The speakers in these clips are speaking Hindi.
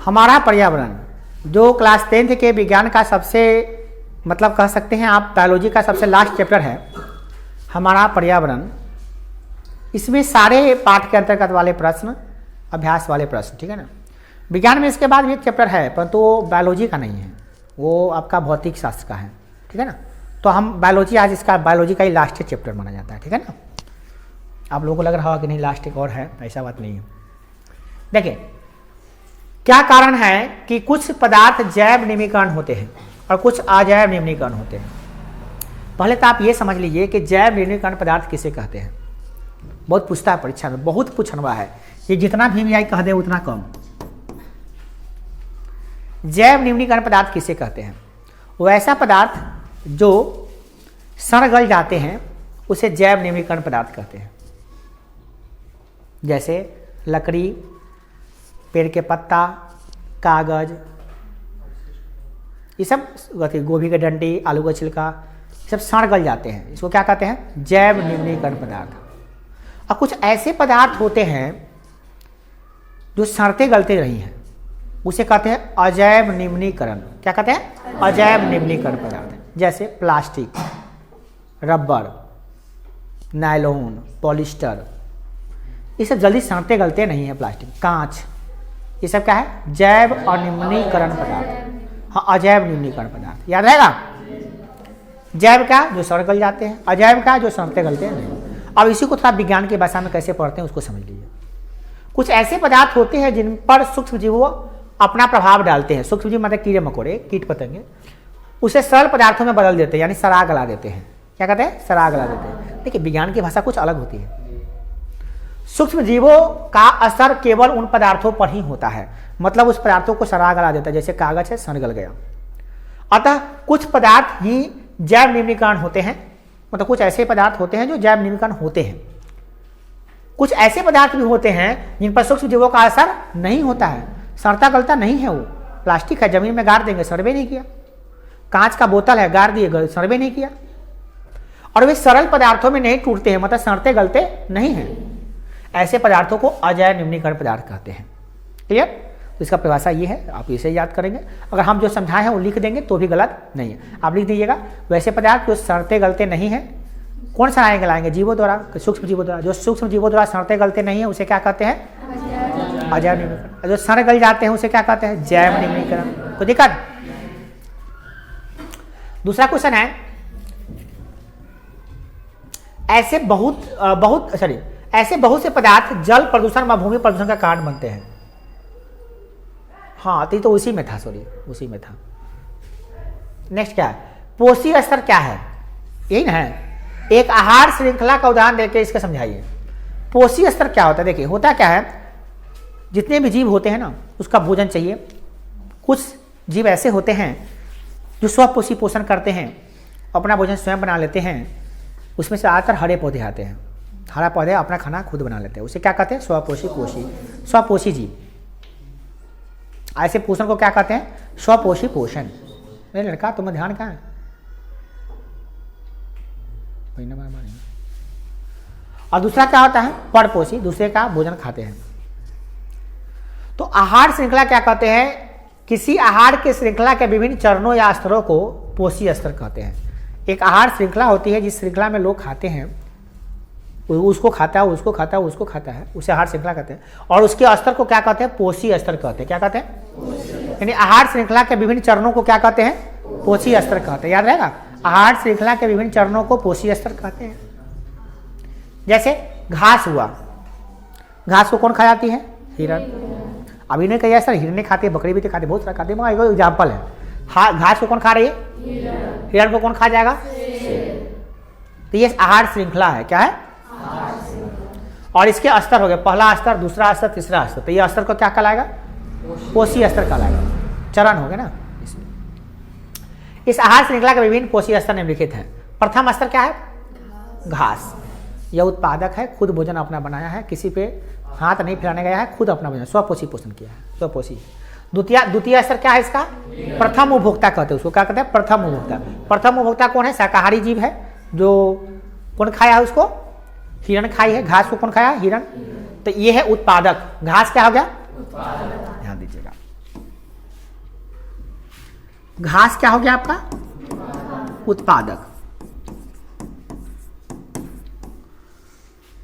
हमारा पर्यावरण जो क्लास 10th के विज्ञान का सबसे मतलब कह सकते हैं आप बायोलॉजी का सबसे लास्ट चैप्टर है हमारा पर्यावरण। इसमें सारे पाठ के अंतर्गत वाले प्रश्न, अभ्यास वाले प्रश्न, ठीक है ना। विज्ञान में इसके बाद भी एक चैप्टर है परंतु वो बायोलॉजी का नहीं है, वो आपका भौतिक शास्त्र का है, ठीक है ना। तो हम बायोलॉजी आज इसका बायोलॉजी का ही लास्ट चैप्टर माना जाता है, ठीक है ना। आप लोगों को लग रहा होगा कि नहीं लास्ट एक और है, ऐसा बात नहीं है। देखिए क्या कारण है कि कुछ पदार्थ जैव निम्नीकरण होते हैं और कुछ अजैव निम्नीकरण होते हैं। पहले तो आप ये समझ लीजिए कि जैव निम्नीकरण पदार्थ किसे कहते हैं। बहुत पूछता है परीक्षा में, बहुत पूछनवा है, ये जितना भी आई कह दे उतना कम। जैव निम्नीकरण पदार्थ किसे कहते हैं? वो ऐसा पदार्थ जो सड़ गल जाते हैं उसे जैव निम्नीकरण पदार्थ कहते हैं। जैसे लकड़ी, पेड़ के पत्ता, कागज, ये सब गोभी के डंडी, आलू का छिलका, सब सड़ गल जाते हैं, इसको क्या कहते हैं? जैव निम्नीकरण पदार्थ। और कुछ ऐसे पदार्थ होते हैं जो सड़ते गलते नहीं हैं, उसे कहते हैं अजैव निम्नीकरण। क्या कहते हैं? अजैव निम्नीकरण पदार्थ। जैसे प्लास्टिक, रबर, नायलॉन, पॉलिस्टर, ये सब जल्दी सड़ते गलते नहीं है। प्लास्टिक, कांच, ये सब क्या है? जैव अनिम्नीकरण पदार्थ। हाँ, अजैव निम्नीकरण पदार्थ, याद रहेगा। जैव का जो सड़ गल जाते हैं, अजैव का जो सड़ते गलते नहीं। अब इसी को थोड़ा विज्ञान की भाषा में कैसे पढ़ते हैं उसको समझ लीजिए। कुछ ऐसे पदार्थ होते हैं जिन पर सूक्ष्म जीव अपना प्रभाव डालते हैं। सूक्ष्म जीव मतलब कीड़े मकोड़े, कीट पतंगे, उसे सरल पदार्थों में बदल देते हैं, यानी सड़ा गला देते हैं। क्या कहते हैं? सड़ा गला देते हैं। देखिए विज्ञान की भाषा कुछ अलग होती है। सूक्ष्म जीवों का असर केवल उन पदार्थों पर ही होता है, मतलब उस पदार्थों को सड़ा गला देता है। जैसे कागज है, सड़ गल गया। अतः कुछ पदार्थ ही जैव निम्नीकरण होते हैं, मतलब कुछ ऐसे पदार्थ होते हैं जो जैव निम्नीकरण होते हैं। कुछ ऐसे पदार्थ भी होते हैं जिन पर सूक्ष्म जीवों का असर नहीं होता है, सड़ता गलता नहीं है। वो प्लास्टिक है, जमीन में गाड़ देंगे, सड़वे नहीं किया। कांच का बोतल है, गाड़ दिए, सड़वे नहीं किया। और वे सरल पदार्थों में नहीं टूटते हैं, मतलब सड़ते गलते नहीं हैं। ऐसे पदार्थों को अजैव निम्नीकरण पदार्थ कहते हैं। क्लियर? तो इसका परिभाषा ये है, आप इसे याद करेंगे। अगर हम जो समझाए हैं वो लिख देंगे तो भी गलत नहीं है। आप लिख दीजिएगा वैसे पदार्थ जो सड़ते गलते नहीं है। कौन सड़ाएंगे गलाएंगे? जीवों द्वारा, सूक्ष्म जीवों द्वारा। जो सूक्ष्म जीवों द्वारा सड़ते गलते नहीं है उसे क्या कहते हैं? अजैव निम्नीकरण। जो सड़ गल जाते हैं उसे क्या कहते हैं? जैव निम्नीकरण। कोई दिक्कत? दूसरा क्वेश्चन है, ऐसे बहुत से पदार्थ जल प्रदूषण व भूमि प्रदूषण का कारण बनते हैं। हाँ, तो उसी में था, सॉरी उसी में था। नेक्स्ट क्या है? पोषी स्तर क्या है? यही ना है। एक आहार श्रृंखला का उदाहरण देके इसके समझाइए। पोषी स्तर क्या होता है? देखिए होता क्या है, जितने भी जीव होते हैं ना उसका भोजन चाहिए। कुछ जीव ऐसे होते हैं जो स्वपोषी पोषण करते हैं, अपना भोजन स्वयं बना लेते हैं। उसमें से आकर हरे पौधे आते हैं, हरा पौधे अपना खाना खुद बना लेते हैं, उसे क्या कहते हैं? स्वपोषी जीव। ऐसे पोषण को क्या कहते हैं? स्वपोषी पोषण। मेरे लड़का तुम्हें ध्यान कहाँ है? और दूसरा क्या होता है? परपोषी, दूसरे का भोजन खाते हैं। तो आहार श्रृंखला क्या कहते हैं? किसी आहार के श्रृंखला के विभिन्न चरणों या स्तरों को पोषी स्तर कहते हैं। एक आहार श्रृंखला होती है जिस श्रृंखला में लोग खाते हैं, उसको खाता है, उसको खाता है, उसको खाता है, उसे आहार श्रृंखला कहते हैं। और उसके स्तर को क्या कहते हैं? पोषी स्तर कहते हैं। क्या कहते हैं? यानी आहार श्रृंखला के विभिन्न चरणों को क्या कहते हैं? पोषी स्तर कहते हैं। याद रहेगा, आहार श्रृंखला के विभिन्न चरणों को पोषी स्तर कहते हैं। जैसे घास हुआ, घास को कौन खा जाती है? हिरण। अभी ने कहा सर हिरने खाते, बकरी भी तो खाते, बहुत सारा खाते, मगर एक एग्जाम्पल है। घास को कौन खा रही है? हिरण को कौन खा जाएगा? तो ये आहार श्रृंखला है। क्या है? और इसके स्तर हो गए, पहला स्तर, दूसरा स्तर, तीसरा स्तर। तो ये स्तर को क्या कहलाएगा? पोषी स्तर कहलाएगा। चरण हो गए ना इसमें। इस आहार श्रृंखला के विभिन्न पोषी स्तर निम्नलिखित है। प्रथम स्तर क्या है? घास। यह उत्पादक है, खुद भोजन अपना बनाया है, किसी पे हाथ नहीं फैलाने गया है, खुद अपना भोजन स्वपोषी पोषण किया है, स्वपोषी। द्वितीय स्तर क्या है इसका? प्रथम उपभोक्ता कहते हैं उसको। क्या कहते हैं? प्रथम उपभोक्ता। प्रथम उपभोक्ता कौन है? शाकाहारी जीव है। जो कौन खाया है उसको? हिरण खाई है। घास को कौन खाया? हिरण। तो ये है उत्पादक। घास क्या हो गया? ध्यान दीजिएगा। घास क्या हो गया आपका? उत्पादक।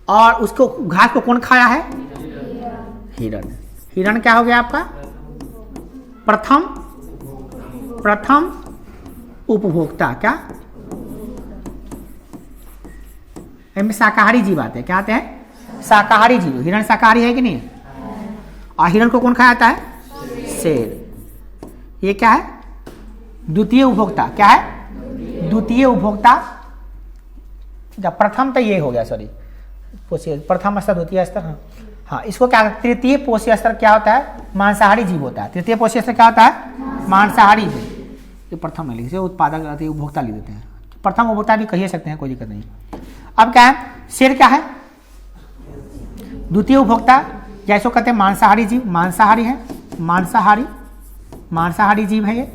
और उसको घास को कौन खाया है? हिरण। हिरण क्या हो गया आपका? प्रथम उपभोक्ता। क्या इनमें शाकाहारी जीव आते हैं? क्या आते हैं? शाकाहारी जीव। हिरण शाकाहारी है कि नहीं? और हिरण को कौन खाया जाता है? शेर। ये क्या है? द्वितीय उपभोक्ता। क्या है? द्वितीय उपभोक्ता। जब प्रथम तो ये हो गया, सॉरी, प्रथम स्तर, द्वितीय स्तर। हाँ, इसको क्या? तृतीय पोषी स्तर क्या होता है? मांसाहारी जीव होता है। तृतीय पोषी स्तर क्या होता है? मांसाहारी जीव। ये प्रथम में लिखे, उत्पादक उपभोक्ता लिख देते हैं। प्रथम उपभोक्ता भी कह सकते हैं, कोई दिक्कत नहीं। अब क्या है? शेर क्या है? द्वितीय उपभोक्ता, जैसो कहते हैं मांसाहारी जीव। मांसाहारी है, मांसाहारी जीव है ये।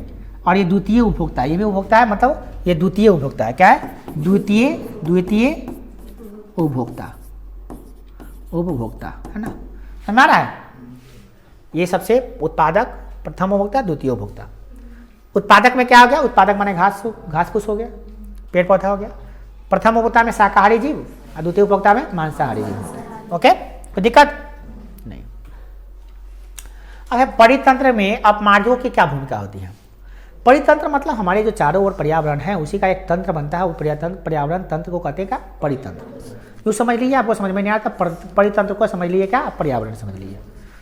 और ये द्वितीय उपभोक्ता, ये भी उपभोक्ता है, मतलब ये द्वितीय उपभोक्ता है। क्या है? द्वितीय उपभोक्ता है ना, समझ आ रहा है? ये सबसे उत्पादक, प्रथम उपभोक्ता, द्वितीय उपभोक्ता। उत्पादक में क्या हो गया? उत्पादक माने घास फूस हो गया, पेड़ पौधा हो गया। प्रथम उपभोक्ता में शाकाहारी जीव और द्वितीय उपभोक्ता में मांसाहारी जीव। ओके, कोई दिक्कत नहीं। अब परितंत्र में अपमार्जकों की क्या भूमिका होती है? परितंत्र मतलब हमारे जो चारों ओर पर्यावरण है उसी का एक तंत्र बनता है। वो पर्यावरण तंत्र को कहते हैं क्या? परितंत्र। यूँ समझ लीजिए, आपको समझ में नहीं आता परितंत्र को समझ लीजिए क्या? पर्यावरण समझ लीजिए।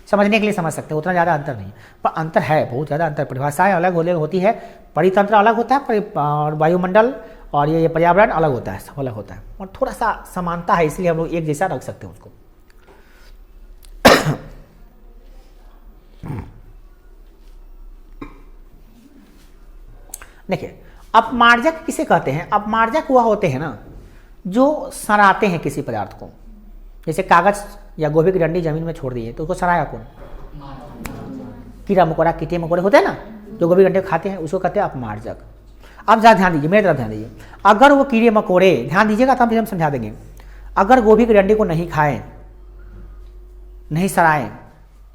समझने के लिए समझ सकते हैं, उतना ज़्यादा अंतर नहीं, पर अंतर है, बहुत ज़्यादा अंतर। परिभाषाएं अलग होती है। परितंत्र अलग होता है और वायुमंडल और ये पर्यावरण अलग होता है, सब अलग होता है। और थोड़ा सा समानता है, इसलिए हम लोग एक जैसा रख सकते हैं उसको। देखिए, अपमार्जक किसे कहते हैं? अपमार्जक वह होते हैं ना जो सराते हैं किसी पदार्थ को। जैसे कागज या गोभी की डंडी जमीन में छोड़ दिए तो उसको सराया कौन? कीड़ा मकोड़ा, कीटे मकोड़े होते हैं ना जो गोभी की डंडी खाते हैं, उसको कहते हैं अपमार्जक। अब जरा ध्यान दीजिए, मेरी तरफ ध्यान दीजिए। अगर वो कीड़े मकोड़े, ध्यान दीजिएगा तब हम समझा देंगे, अगर गोभी की डंडी को नहीं खाएं, नहीं सराएं,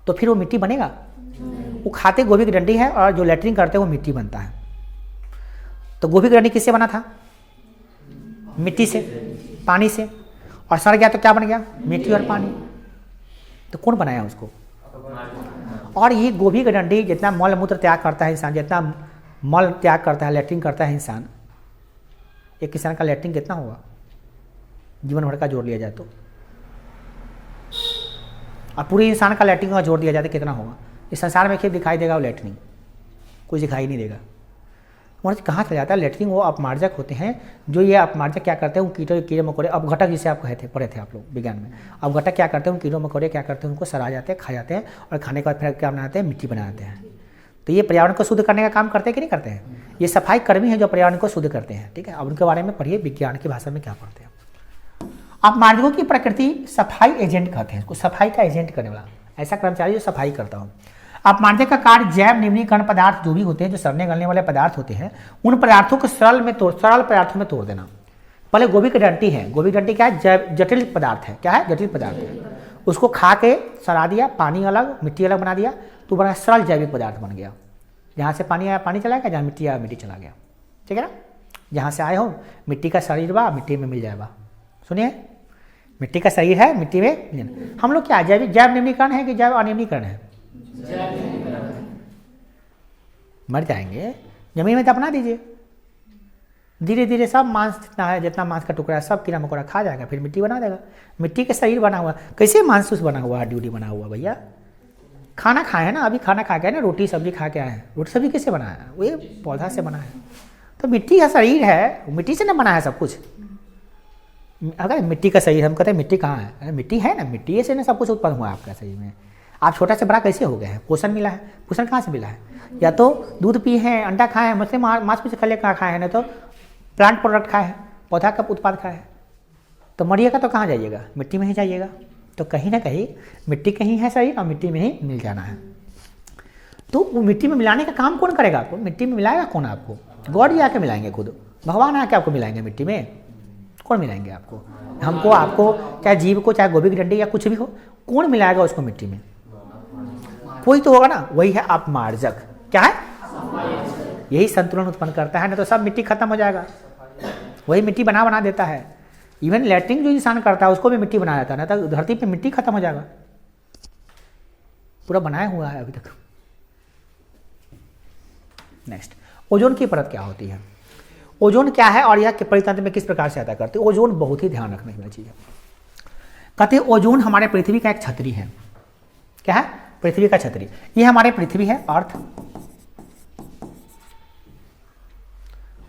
तो फिर वो मिट्टी बनेगा? वो खाते गोभी की डंडी है और जो लेटरिन करते हैं वो मिट्टी बनता है। तो गोभी की डंडी किससे बना था? मिट्टी से, पानी से। और सड़ गया तो क्या बन गया? मिट्टी और पानी। तो कौन बनाया उसको? और ये गोभी की डंडी जितना मल मूत्र त्याग करता है इंसान, जितना मल त्याग करता है, लेटरिन करता है इंसान, एक किसान का लेटरिन कितना होगा जीवन भर का जोड़ लिया जाए तो? और पूरे इंसान का लेटरिन का जोड़ दिया जाए तो कितना होगा? इस संसार में खेत दिखाई देगा वो लेटरिन? कुछ दिखाई नहीं देगा। और कहाँ चला जाता है लेटरिन? वो अपमार्जक होते हैं। जो ये अपमार्जक क्या करते हैं? वो कीड़े मकोड़े, अपघटक जिसे आप पढ़े थे आप लोग विज्ञान में। अपघटक क्या करते हैं? कीड़े मकोड़े क्या करते हैं? उनको सरा जाते हैं, खा जाते हैं और खाने के बाद फिर क्या बनाते हैं? मिट्टी बनाते हैं। तो ये पर्यावरण को शुद्ध करने का काम करते हैं कि नहीं करते हैं? ये सफाई कर्मी हैं जो पर्यावरण को शुद्ध करते हैं। ठीक है, अब उनके बारे में पढ़िए, विज्ञान की भाषा में क्या पढ़ते हैं। अपमार्जकों की प्रकृति सफाई एजेंट कहते हैं, सफाई का एजेंट करने वाला ऐसा कर्मचारी जो सफाई करता हो। अपमार्जक का कार्य जैव निम्नीकरण पदार्थ जो भी होते हैं, जो सड़ने गलने वाले पदार्थ होते हैं, उन पदार्थों को सरल पदार्थों में तोड़ देना। पहले गोभी की डंडी है, गोभी की डंडी क्या है? जटिल पदार्थ है। क्या है? जटिल पदार्थ है। उसको खा के सड़ा दिया, पानी अलग मिट्टी अलग बना दिया, तो बड़ा सरल जैविक पदार्थ बन गया। जहाँ से पानी आया पानी चला गया, जहाँ मिट्टी आया मिट्टी चला गया। ठीक है ना? जहाँ से आए हो मिट्टी का शरीर बा मिट्टी में मिल जाएगा। सुनिए, मिट्टी का शरीर है, मिट्टी में हम लोग क्या जैव निम्नीकरण है कि जैव अनिम्नीकरण है? मर जाएंगे, जमीन में दफना दीजिए, धीरे धीरे सब मांस जितना है, जितना मांस का टुकड़ा है सब कीड़ा मकोड़ा खा जाएगा, फिर मिट्टी बना देगा। मिट्टी के शरीर बना हुआ, कैसे मांसूस बना हुआ, हड्डी उड्डी बना हुआ? भैया खाना खाए हैं ना, अभी खाना खा के ना, रोटी सब्जी खा के आए हैं। रोटी सब्जी किससे बना है? वो पौधा से बना है। तो मिट्टी का शरीर है, मिट्टी से ना बना है सब कुछ। अगर मिट्टी का शरीर, हम कहते हैं मिट्टी कहाँ है? अरे मिट्टी है ना, मिट्टी से ना सब कुछ उत्पन्न हुआ है आपका शरीर में। आप छोटा से बड़ा कैसे हो गए हैं? पोषण मिला है। पोषण कहाँ से मिला है? या तो दूध पिए हैं, अंडा खाए हैं, मछली मांस मछली खले खाए हैं, ना तो प्लांट प्रोडक्ट खाए हैं, पौधा का उत्पाद खाए हैं। तो मरिएगा तो कहाँ जाइएगा? मिट्टी में ही जाइएगा। तो कहीं ना कहीं मिट्टी कहीं है शरीर और मिट्टी में ही मिल जाना है। तो वो मिट्टी में मिलाने का काम कौन करेगा? आपको मिट्टी में मिलाएगा कौन? आपको गॉड ही आके मिलाएंगे, खुद भगवान आके आपको मिलाएंगे मिट्टी में। कौन मिलाएंगे आपको? हमको, आपको, चाहे जीव को, चाहे गोभी की डंडी या कुछ भी हो, कौन मिलाएगा उसको मिट्टी में? कोई तो होगा ना, वही है अपमार्जक। क्या है? यही संतुलन उत्पन्न करता है, नहीं तो सब मिट्टी खत्म हो जाएगा। वही मिट्टी बना बना देता है। इवन लैट्रिन जो इंसान करता है उसको भी मिट्टी बना देता है, नहीं तो धरती पे मिट्टी खत्म हो जाएगा। पूरा बनाया हुआ है अभी तक। नेक्स्ट, ओजोन की परत क्या होती है? ओजोन क्या है और यह परितंत्र में किस प्रकार से अदा करती है? ओजोन बहुत ही ध्यान रखने वाली चीज है। कहते हैं ओजोन हमारे पृथ्वी का एक छतरी है। क्या है? पृथ्वी का छतरी। ये हमारे पृथ्वी है, अर्थ।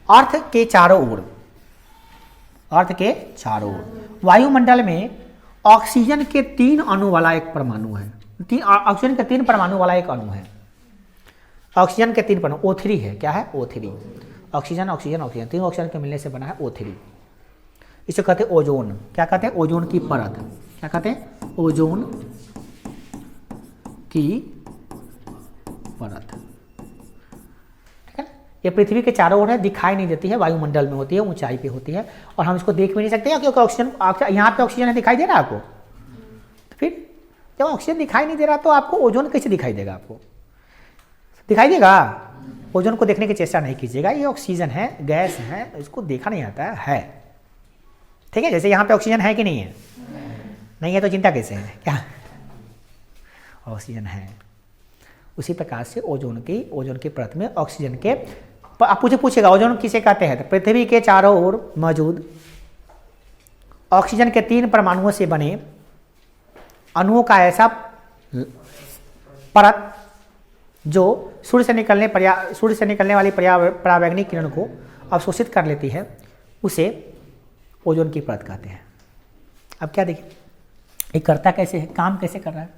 अर्थ के चारों ओर, अर्थ के चारों ओर वायुमंडल में ऑक्सीजन के 3 अणु वाला एक परमाणु है। ऑक्सीजन के 3 परमाणु वाला एक अणु है। ऑक्सीजन के 3 परमाणु, O3 है। क्या है? O3। Oxygen oxygen oxygen, 3 oxygen के मिलने से बना है O3। इसे कहते हैं ओजोन। क्या कहते हैं? ओजोन की परत। क्या कहते हैं? ओजोन की परत। ठीक है। ये पृथ्वी के चारों ओर है, दिखाई नहीं देती है, वायुमंडल में होती है, ऊंचाई पे होती है और हम इसको देख भी नहीं सकते क्योंकि ऑक्सीजन, यहाँ पे ऑक्सीजन है, दिखाई दे रहा है आपको? तो फिर जब ऑक्सीजन दिखाई नहीं दे रहा तो आपको ओजोन कैसे दिखाई देगा? आपको दिखाई देगा? ओजोन को देखने की चेष्टा नहीं कीजिएगा। ये ऑक्सीजन है, गैस है, इसको देखा नहीं आता है। ठीक है। जैसे यहाँ पे ऑक्सीजन है कि नहीं है? नहीं है तो चिंता कैसे है? क्या ऑक्सीजन है? उसी प्रकार से ओजोन की परत में ऑक्सीजन के, आप पूछेगा ओजोन किसे कहते हैं? तो पृथ्वी के चारों ओर मौजूद ऑक्सीजन के 3 परमाणुओं से बने अणुओं का ऐसा परत जो सूर्य से निकलने वाली परावैंगनिक किरण को अवशोषित कर लेती है, उसे ओजोन की परत कहते हैं। अब क्या देखिए, ये करता कैसे है, काम कैसे कर रहा है?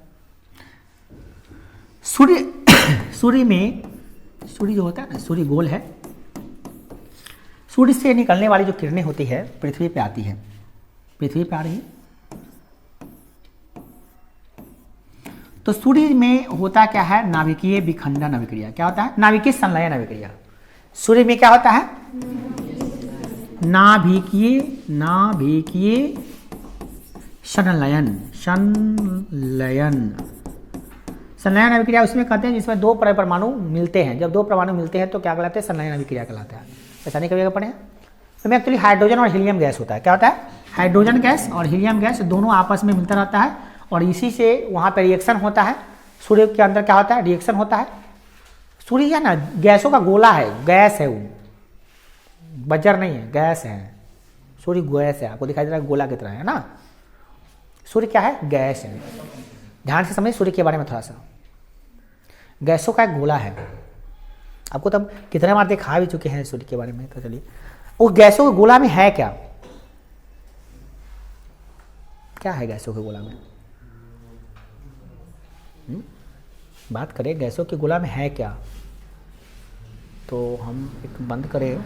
सूर्य जो होता है ना, सूर्य गोल है। सूर्य से निकलने वाली जो किरणें होती है पृथ्वी पे आती है, पृथ्वी पे आ रही है। तो सूर्य में होता क्या है? नाभिकीय विखंडन अभिक्रिया। क्या होता है? नाभिकीय संलयन अभिक्रिया। सूर्य में क्या होता है? नाभिकीय संलयन अभिक्रिया उसमें कहते हैं जिसमें 2 परमाणु मिलते हैं। जब 2 परमाणु मिलते हैं तो क्या कहलाते हैं? संलयन अभिक्रिया कहलाता है। ऐसा नहीं कभी पढ़े? इसमें एक्चुअली हाइड्रोजन और हीलियम गैस होता है। क्या होता है? हाइड्रोजन गैस और हीलियम गैस दोनों आपस में मिलता रहता है और इसी से वहाँ पर रिएक्शन होता है। सूर्य के अंदर क्या होता है? रिएक्शन होता है। सूर्य है ना, गैसों का गोला है, गैस है, वो बजर नहीं है, गैस है। सूर्य गैस है, आपको दिखाई दे रहा है गोला की तरह, है ना? सूर्य क्या है? गैस है। ध्यान से समझिए सूर्य के बारे में थोड़ा सा। गैसों का एक गोला है। आपको तब कितने बार दिखा भी चुके हैं सूर्य के बारे में, तो चलिए वो गैसों के गोला में है क्या? क्या है गैसों के गोला में? बात करें गैसों के गोला में है क्या? तो हम एक बंद करें।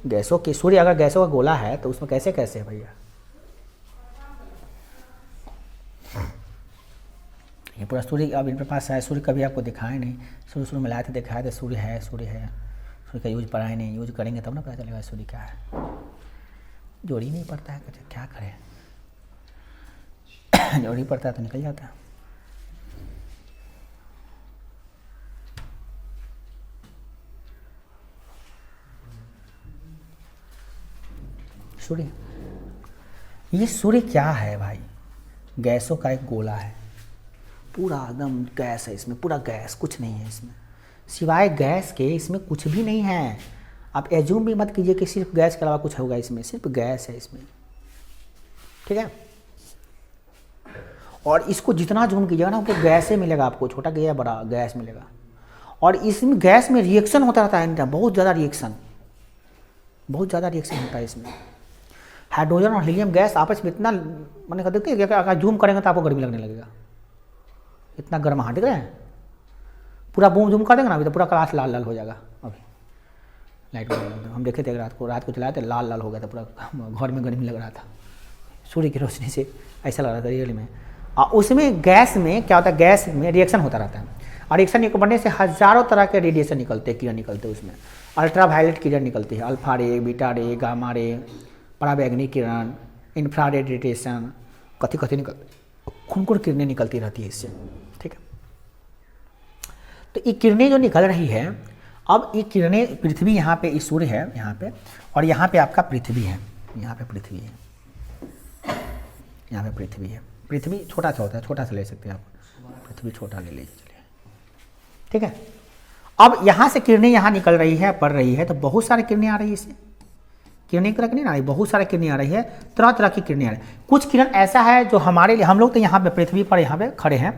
गैसों की, सूर्य अगर गैसों का गोला है तो उसमें कैसे कैसे है भैया? ये पूरा सूर्य अब इनके पास है। सूर्य कभी आपको दिखाए नहीं, शुरू में लाए थे, दिखाए थे सूर्य है। सूर्य का यूज पढ़ा है नहीं, यूज करेंगे तब ना पता चलेगा सूर्य क्या है। जोड़ी नहीं पड़ता है, कहते क्या करें जोड़ी पड़ता है तो निकल जाता है। सूर्य, ये सूर्य क्या है भाई? गैसों का एक गोला है, पूरा एकदम गैस है इसमें, पूरा गैस, कुछ नहीं है इसमें सिवाय गैस के। इसमें कुछ भी नहीं है। आप एज्यूम भी मत कीजिए कि सिर्फ गैस के अलावा कुछ होगा इसमें, सिर्फ गैस है इसमें। ठीक है। और इसको जितना जूम कीजिएगा ना आपको गैस ही मिलेगा, आपको छोटा या बड़ा गैस मिलेगा। और इसमें गैस में रिएक्शन होता रहता है, बहुत ज़्यादा रिएक्शन होता है इसमें। हाइड्रोजन और हीलियम गैस आपस में इतना, मैंने कहा देखते अगर जूम करेंगे तो आपको गर्मी लगने लगेगा, इतना गर्म। हाँ, ठीक है। पूरा बूम जूम कर देंगे ना अभी तो पूरा क्लास लाल लाल हो जाएगा। अभी लाइट हम देखे थे रात को चलाए थे, लाल लाल हो गया था, पूरा घर में गर्मी लग रहा था सूर्य की रोशनी से, ऐसा लग रहा था रियल में। और उसमें गैस में क्या होता है? गैस में रिएक्शन होता रहता है और रिएक्शन बनने से हज़ारों तरह के रेडिएशन निकलते हैं, किरण निकलते हैं उसमें। अल्ट्रावायलेट किरण निकलती है, अल्फा रे, बीटा रे, गामा रे, परावैंगनिक किरण, इंफ्रारेड रेडिएशन, कथी खुनकुर किरणें निकलती रहती है इससे, ठीक है। तो ये किरणें जो निकल रही है, अब ये किरणें, पृथ्वी यहाँ पे, इस सूर्य है यहाँ पे, और यहाँ पे आपका पृथ्वी है, यहाँ पे पृथ्वी है, यहाँ पे पृथ्वी है। पृथ्वी छोटा सा होता है, छोटा सा ले सकते हैं आप, पृथ्वी छोटा ले लीजिए, चलिए, ठीक है। अब यहाँ से किरणें यहाँ निकल रही है, पड़ रही है, तो बहुत सारी किरणें आ रही है इससे, किरणें तरह की नहीं आ रही, बहुत सारी किरणें आ रही है, तरह तरह की किरणें आ रही है। कुछ किरण ऐसा है जो हमारे लिए, हम लोग तो यहाँ पे पृथ्वी पर यहाँ पे खड़े हैं,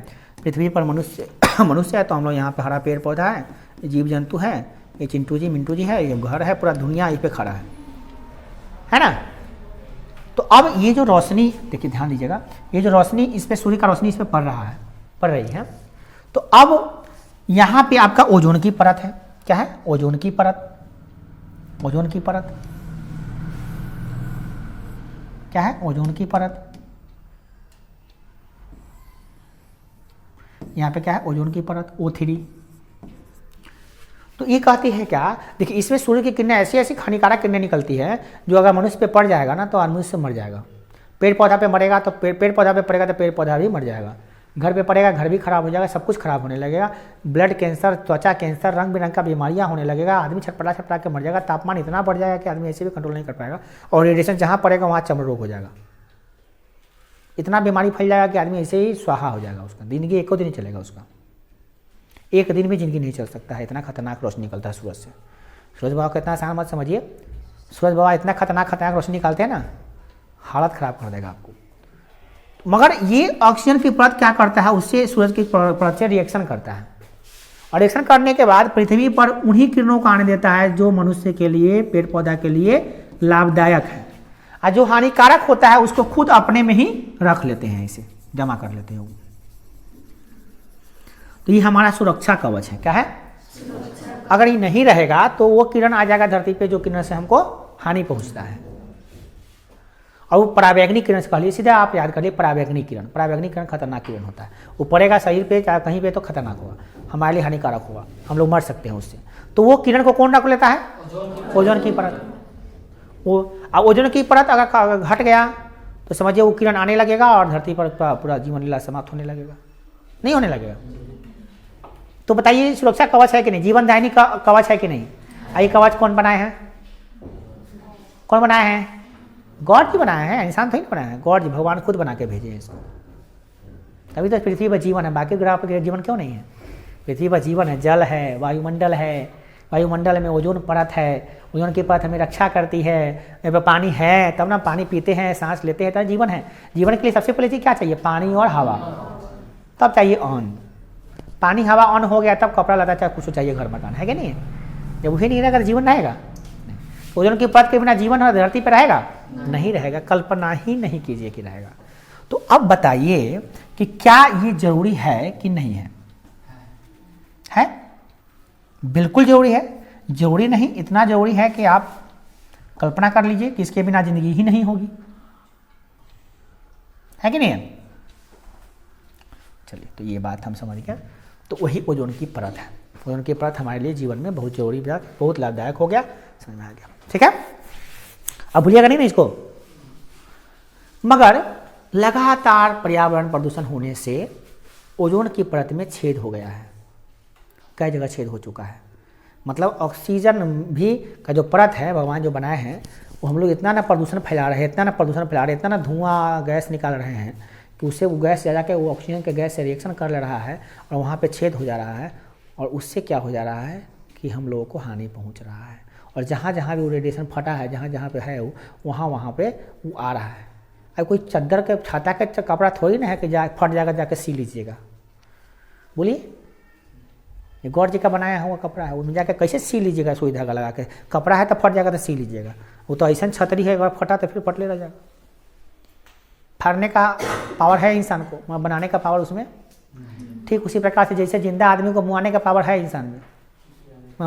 पृथ्वी पर मनुष्य मनुष्य है, तो हम लोग यहाँ पे हरा पेड़ पौधा है, जीव जंतु है, ये चिंटू जी मिंटू जी है, ये घर है, पूरा दुनिया इस पे खड़ा है ना। तो अब ये जो रोशनी, देखिए ध्यान दीजिएगा, ये जो रोशनी इस पे, सूर्य का रोशनी इस पे पड़ रहा है, पड़ रही है, तो अब यहाँ पे आपका ओजोन की परत है। क्या है? ओजोन की परत। ओजोन की परत क्या है? ओजोन की परत। यहाँ पे क्या है? ओजोन की परत, O3। तो ये कहती है क्या, देखिए इसमें सूर्य की किरणें ऐसी ऐसी हानिकारक किरणें निकलती है जो अगर मनुष्य पे पड़ जाएगा ना तो आदमी से मर जाएगा। पेड़ पौधा पे मरेगा तो पेड़ पौधा पे पड़ेगा तो पेड़ पौधा भी मर जाएगा। घर पे पड़ेगा, घर भी खराब हो जाएगा, सब कुछ खराब होने लगेगा। ब्लड कैंसर, त्वचा कैंसर, रंग बिरंग का बीमारियां होने लगेगा। आदमी छटपटा छटपटा के मर जाएगा। तापमान इतना बढ़ जाएगा कि आदमी ऐसे भी कंट्रोल नहीं कर पाएगा, और रेडिएशन जहाँ पड़ेगा वहाँ चर्म रोग हो जाएगा। इतना बीमारी फैल जाएगा कि आदमी ऐसे ही स्वाहा हो जाएगा। उसका जिंदगी एको दिन ही चलेगा, उसका एक दिन भी जिंदगी नहीं चल सकता है। इतना खतरनाक रोशनी निकलता है सूरज से। सूरज बाबा को इतना आसान मत समझिए। सूरज बाबा इतना खतरनाक रोशनी निकालते हैं ना, हालत खराब कर देगा आपको। मगर ये ऑक्सीजन की परत क्या करता है, उससे सूरज की परत से रिएक्शन करता है, और रिएक्शन करने के बाद पृथ्वी पर उन्हीं किरणों को आने देता है जो मनुष्य के लिए, पेड़ पौधा के लिए लाभदायक है, और जो हानिकारक होता है उसको खुद अपने में ही रख लेते हैं, इसे जमा कर लेते हैं। तो ये हमारा सुरक्षा कवच है। क्या है? अगर ये नहीं रहेगा तो वो किरण आ जाएगा धरती पे, जो किरण से हमको हानि पहुंचता है। और वो परावैंगनी किरण से कहलिए, सीधा आप याद करिए, परावैंगनी किरण। परावैंगनी किरण खतरनाक किरण होता है। वो पड़ेगा शरीर पे चाहे कहीं पे तो खतरनाक होगा, हमारे लिए हानिकारक होगा, हम लोग मर सकते हैं उससे। तो वो किरण को कौन रख लेता है? ओजोन की परत। वो ओजोन की परत अगर घट गया तो समझिए वो किरण आने लगेगा और धरती पर पूरा जीवन लीला समाप्त होने लगेगा, नहीं होने लगेगा। तो बताइए, सुरक्षा कवच है कि नहीं? जीवन दायिनी का कवच है कि नहीं? ये कवच कौन बनाए हैं? कौन बनाए हैं? गॉड जी बनाए हैं, इंसान तो नहीं बनाया है। गॉड जी, भगवान खुद बना के भेजे हैं इसको। तभी तो पृथ्वी पर जीवन है, बाकी ग्रह पर जीवन क्यों नहीं है? पृथ्वी पर जीवन है, जल है, वायुमंडल है, वायुमंडल में ओजोन परत है, ओजोन की परत हमें रक्षा करती है। पानी है तब ना, पानी पीते हैं, सांस लेते हैं, तब जीवन है। जीवन के लिए सबसे पहले चीज क्या चाहिए? पानी और हवा। तब चाहिए अन्न। पानी हवा ऑन हो गया तब कपड़ा लता चाहे कुछ चाहिए, घर मकान, है कि नहीं? जब वही नहीं रहेगा तो जीवन रहेगा? ओजोन की परत के बिना जीवन धरती पर रहेगा? नहीं रहेगा। कल्पना ही नहीं कीजिए कि रहेगा। तो अब बताइए कि क्या ये जरूरी है कि नहीं है? है? बिल्कुल जरूरी है। जरूरी नहीं, इतना जरूरी है कि आप कल्पना कर लीजिए कि इसके बिना जिंदगी ही नहीं होगी, है कि नहीं? चलिए, तो ये बात हम समझ गए। तो वही ओजोन की परत है। ओजोन की परत हमारे लिए जीवन में बहुत जरूरी, बहुत लाभदायक हो गया, समझ में आ गया, ठीक है? अब भूलिएगा नहीं ना इसको। मगर लगातार पर्यावरण प्रदूषण होने से ओजोन की परत में छेद हो गया है। कई जगह छेद हो चुका है। मतलब ऑक्सीजन भी का जो परत है भगवान जो बनाए हैं, वो हम लोग इतना ना प्रदूषण फैला रहे हैं, इतना ना प्रदूषण फैला रहे हैं, इतना ना धुआं गैस निकाल रहे हैं कि उससे वो गैस जा के वो ऑक्सीजन के गैस से रिएक्शन कर ले रहा है और वहाँ पे छेद हो जा रहा है। और उससे क्या हो जा रहा है कि हम लोगों को हानि पहुँच रहा है। और जहाँ जहाँ भी वो रेडिएशन फटा है, जहाँ जहाँ पे है वो, वहाँ पे वो आ रहा है। अब कोई चद्दर के, छाता के कपड़ा थोड़ी ना है कि फट जाकर जाके सी लीजिएगा। बोलिए, ये गॉड जी का बनाया हुआ कपड़ा है, उसमें जाकर कैसे सी लीजिएगा? सुई धागा लगा के। कपड़ा है तो फट जाएगा तो सी लीजिएगा। वो तो ऐसा छतरी है, अगर फटा तो फिर फटले रह जाएगा। फाड़ने का पावर है इंसान को, बनाने का पावर उसमें। ठीक उसी प्रकार से जैसे जिंदा आदमी को मुआने का पावर है इंसान में,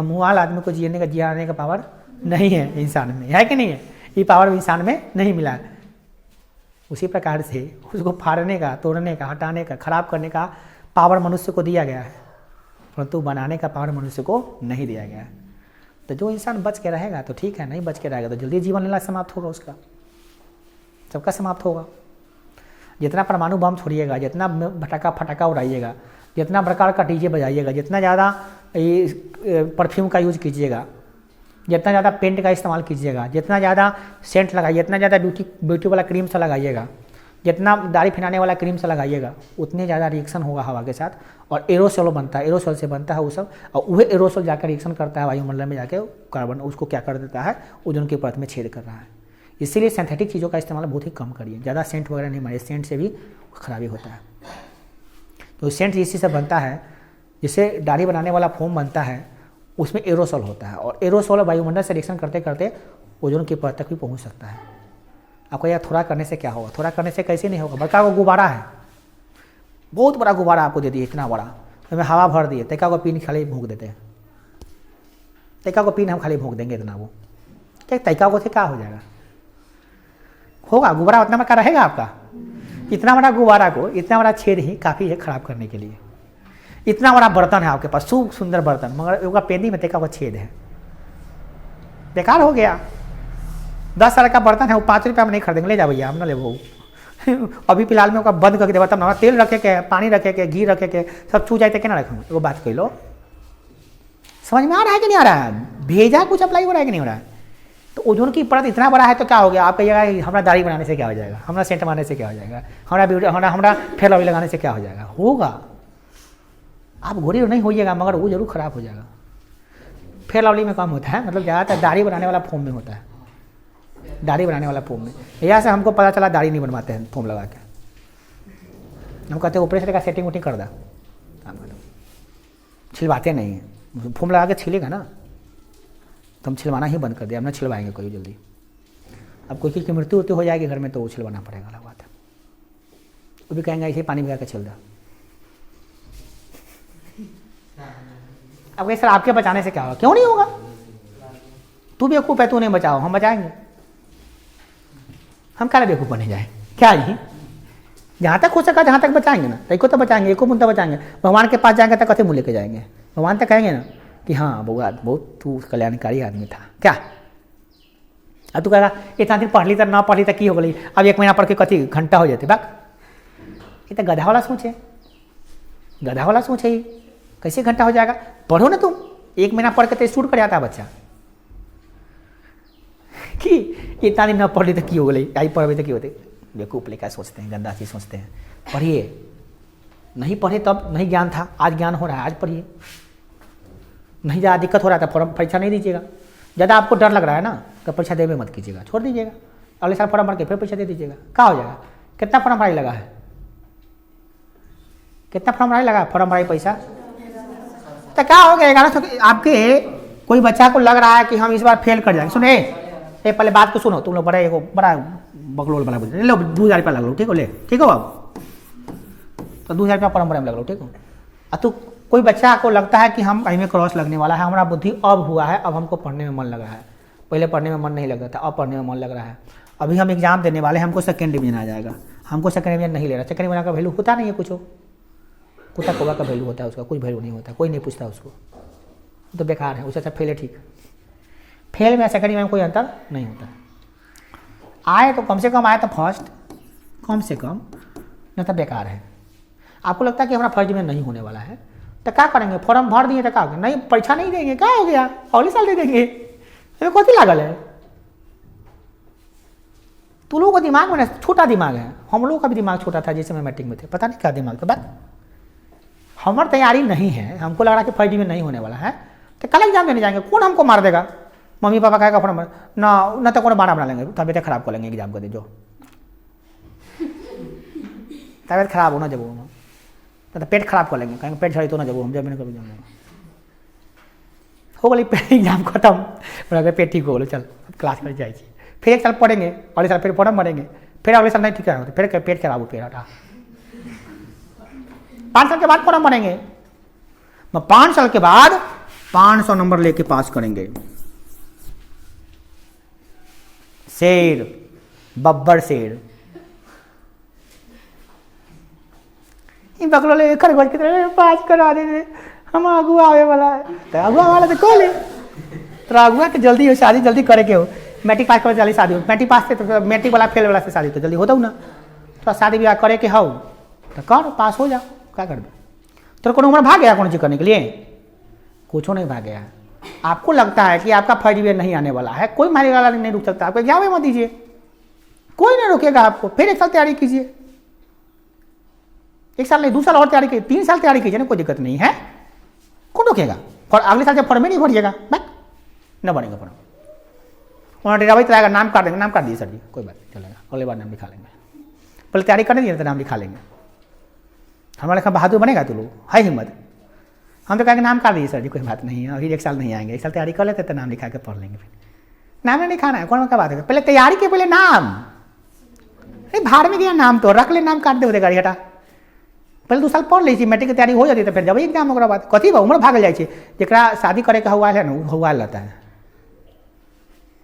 मुआल आदमी को जियाने का पावर नहीं है इंसान में, है कि नहीं है? ये पावर इंसान में नहीं मिला है। उसी प्रकार से उसको फाड़ने का, तोड़ने का, हटाने का, खराब करने का पावर मनुष्य को दिया गया है, परंतु बनाने का पावर मनुष्य को नहीं दिया गया है। तो जो इंसान बच के रहेगा तो ठीक है, नहीं बच के रहेगा तो जल्दी जीवन लीला समाप्त होगा, उसका सबका समाप्त होगा। जितना परमाणु बम छोड़िएगा, जितना फटाका उड़ाइएगा, जितना प्रकार का डीजे बजाइएगा, जितना ज़्यादा परफ्यूम का यूज कीजिएगा, जितना ज़्यादा पेंट का इस्तेमाल कीजिएगा, जितना ज़्यादा सेंट लगाइए, जितना ज़्यादा ब्यूटी वाला क्रीम से लगाइएगा, जितना दाढ़ी फिनाने वाला क्रीम से लगाइएगा, उतने ज़्यादा रिएक्शन होगा हवा के साथ और एरोसोल बनता है, एरोसोल से बनता है वो सब, और वही एरोसोल जाकर रिएक्शन करता है वायुमंडल में जाके, कार्बन उसको क्या कर देता है, ओजोन की परत में छेद कर रहा है। इसीलिए सिंथेटिक चीज़ों का इस्तेमाल बहुत ही कम करिए, ज़्यादा सेंट वगैरह नहीं मारिए, सेंट से भी खराबी होता है। तो सेंट इसी से बनता है, जिससे दाढ़ी बनाने वाला फोम बनता है, उसमें एरोसोल होता है और एरोसोल वायुमंडल से रिएक्शन करते करते ओजोन की परत तक भी पहुंच सकता है। आपको यह थोड़ा करने से क्या होगा? थोड़ा करने से कैसे नहीं होगा? बड़का को गुब्बारा है, बहुत बड़ा गुब्बारा आपको दे दिए, इतना बड़ा, तो हमें हवा भर दिए, तैका को पिन खाली भूख देते हैं, तैका को पिन हम खाली भूख देंगे इतना, वो क्या तैका को से क्या हो जाएगा? होगा गुब्बारा उतना बड़ा रहेगा आपका? इतना बड़ा गुब्बारा को, इतना बड़ा छेद ही काफ़ी है खराब करने के लिए। इतना बड़ा बर्तन है आपके पास, खूब सुंदर बर्तन, मगर उसका पेंदी में तैका को छेद है, बेकार हो गया। 10 साल का बर्तन है, वो 5 रुपया में नहीं खरीदेंगे, ले जा भैया हम ना ले वो अभी फिलहाल में बंद करके देवा, तब ना तेल रखे के, पानी रखे के, घी रखे के, सब छू जाते क्या रखेंगे? वो बात कह लो, समझ में आ रहा है कि नहीं आ रहा है? भेजा कुछ अप्लाई हो रहा है कि नहीं हो रहा है? तो ओजोन की परत इतना बड़ा है तो क्या हो गया? आप कहिएगा हमारा दाढ़ी बनाने से क्या हो जाएगा, हमारा सेंट मारने से क्या हो जाएगा, हमारा फेयर लवली लगाने से क्या हो जाएगा? होगा, आप गोरी नहीं होइएगा, मगर वो जरूर खराब हो जाएगा। फेयर लवली में कम होता है, मतलब ज़्यादातर दाढ़ी बनाने वाला फोम में होता है, दाढ़ी बनाने वाला फोम में। यहाँ से हमको पता चला दाढ़ी नहीं बनवाते हैं फोम लगा के, हम कहते हैं ऊपर से का सेटिंग वोटिंग कर दा, छिलवाते नहीं हैं। फोम लगा के छिलेगा ना तो हम छिलवाना ही बंद कर दिया, हम ना छिलवाएंगे कोई जल्दी। अब कोई की मृत्यु हो जाएगी घर में तो वो छिलवाना पड़ेगा, अलग बात है। वो भी कहेंगे इसे पानी भिगा के छिल दा। अब कहीं सर आपके बचाने से क्या होगा? क्यों नहीं होगा? तू बेवकूफ़ है, तू नहीं बचाओ, हम बचाएंगे। हम क्या बेवकूफ़ बने जाए क्या? ही जहाँ तक हो सका जहाँ तक बचाएंगे ना, एको तो बचाएंगे, एको मुद्दा बचाएंगे। भगवान के पास जाएंगे तो कथे मुँह लेके जाएंगे? भगवान तक कहेंगे ना कि हाँ बहुत तू कल्याणकारी आदमी था क्या? अब तू कहेगा इतना दिन पढ़ ली तो ना पढ़ ली तो की हो गई, अब 1 महीना पढ़ के कथी घंटा हो जाते? बाक ये तो गधा वाला सोच है, गधा वाला सोच है। ये कैसे घंटा हो जाएगा? पढ़ो ना तुम, 1 महीना पढ़ के तो शूट कर जाता है बच्चा कि इतना दिन न पढ़ ली तो की हो गई, आई पढ़े तो की होते? बेवकूफ़ लेकर सोचते हैं, गंदा चीज़ सोचते हैं। पढ़िए, नहीं पढ़े तब नहीं ज्ञान था, आज ज्ञान हो रहा है, आज पढ़िए। नहीं ज़्यादा दिक्कत हो रहा था, फॉर्म परीक्षा नहीं दीजिएगा। ज़्यादा आपको डर लग रहा है ना तो परीक्षा देवे मत कीजिएगा, छोड़ दीजिएगा। अगले साल फॉर्म भर के फिर परीक्षा दे दीजिएगा, क्या हो जाएगा? कितना फॉर्म भराई लगा है? कितना फॉर्म भराई लगा? फॉर्म भराई पैसा तो क्या हो गया? 1100 आपके कोई बच्चा को लग रहा है कि हम इस बार फेल कर जाएंगे। सुने ये पहले बात को सुनो, तुम लोग बड़ा बकलोल बना बोल लो, 2000 रुपया लग लो, ठीक हो? ले ठीक हो अब तो 2000 रुपया फॉर्म भराई में लग लो, ठीक हो? अब तो कोई बच्चा को लगता है कि हम कहीं में क्रॉस लगने वाला है, हमारा बुद्धि अब हुआ है, अब हमको पढ़ने में मन लग रहा है। पहले पढ़ने में मन नहीं लग रहा था, अब पढ़ने में मन लग रहा है। अभी हम एग्जाम देने वाले हैं, हमको 2nd डिवीजन आ जाएगा, हमको 2nd डिवीजन नहीं ले रहा। 2nd डिवीजन का वैल्यू होता नहीं है कुछ, कुत्ता कौवा का वैल्यू होता है उसका, कुछ वैल्यू नहीं होता, कोई नहीं पूछता उसको, तो बेकार है। उससे अच्छा फेल है, ठीक। फेल में 2nd डिवीजन में कोई अंतर नहीं होता। आए तो कम से कम आए तो फर्स्ट, कम से कम, नहीं तो बेकार है। आपको लगता है कि हमारा फर्स्ट डिवीजन नहीं होने वाला है तो क्या करेंगे? फॉर्म भर दिए तो क्या हो गया? नहीं परीक्षा नहीं देंगे, क्या हो गया? अगले साल दे देंगे, कौन सी लागल है? तू लोगों का दिमाग में ना छोटा दिमाग है, हम लोगों का भी दिमाग छोटा था जिस समय मैट्रिक में थे, पता नहीं क्या दिमाग था। बात हमारी तैयारी नहीं है, हमको लग रहा है कि फर्स्ट डिवीजन नहीं होने वाला है तो कल एग्जाम देने जाएंगे, कौन हमको मार देगा? मम्मी पापा कहेगा फॉर्म भर ना तो कौन बना लेंगे, तबियत खराब कर लेंगे एग्जाम कर दे, जो तबियत खराब होना जब होना तो पेट खराब कर लेंगे, कहेंगे पेट झड़ी तो ना जब हम जब मैंने कभी जाऊँगा हो गई पेट एग्जाम खत्म, बोला पेट ठीक हो गया, चल क्लास कर जाए, फिर 1 साल पढ़ेंगे, अगले साल फिर फॉर्म भरेंगे, फिर अगले साल नहीं ठीक है फिर पेट खराब हो, फिर हटा 5 साल के बाद फॉर्म भरेंगे। 5 साल के बाद 500 नंबर लेके पास करेंगे। शेर, बब्बर शेर, बकलो ले खरगोश की तरह पास करा देंगे, हम अगुआ आवे वाला है तो अगुआ वाला तो कॉल है, तो अगुआ के जल्दी हो शादी, जल्दी करे के हो। मैट्रिक पास कर जल्दी शादी हो, मैट्रिक पास से तो मैट्रिक वाला फेल वाला से शादी तो जल्दी होता हूँ ना, तो शादी ब्याह करे कि हो तो कर, पास हो जाओ, क्या कर दो। तो कौन उम्र भाग गया कौन चीज करने के लिए? कुछ नहीं भाग गया। आपको लगता है कि आपका फर्स्ट ईयर नहीं आने वाला है, कोई मारे वाला नहीं रुक सकता, आपको एग्जाम मत दीजिए, कोई नहीं रोकेगा आपको। फिर 1 साल तैयारी कीजिए, 1 साल नहीं 2 साल और तैयारी कीजिए, 3 साल तैयारी कीजिए ना, कोई दिक्कत नहीं है, कौन रोकेगा। और अगले साल जब फॉर्म में नहीं भरिएगा न बनेगा फॉर्म, उन्होंने डेरा भाई आएगा, नाम काट देंगे, नाम काट दिए सर जी, कोई बात नहीं चलेगा, अगले बार नाम लिखा लेंगे, पहले तैयारी करने दिए तो नाम लिखा लेंगे। हमारे लिखा बहादुर बनेगा तू लोग, है हिम्मत। हम तो कहेंगे नाम काट दीजिए सर जी, कोई बात नहीं है, अभी 1 साल नहीं आएंगे, 1 साल तैयारी कर लेते तो नाम लिखा के पढ़ लेंगे। फिर नाम नहीं लिखाना है, कौन क्या बात है, पहले तैयारी के पहले नाम, अरे भाड़ में गया नाम, तो रख ले, नाम काट दे गाड़ी हटा, पहले 2 साल पढ़ लीजिए, मैट्रिक की तैयारी हो जाती है तो फिर जब एग्जाम होगा बात कथी बा, उम्र भागल जाए, जरा शादी करे का हुआ है ना, हुआ रहता है,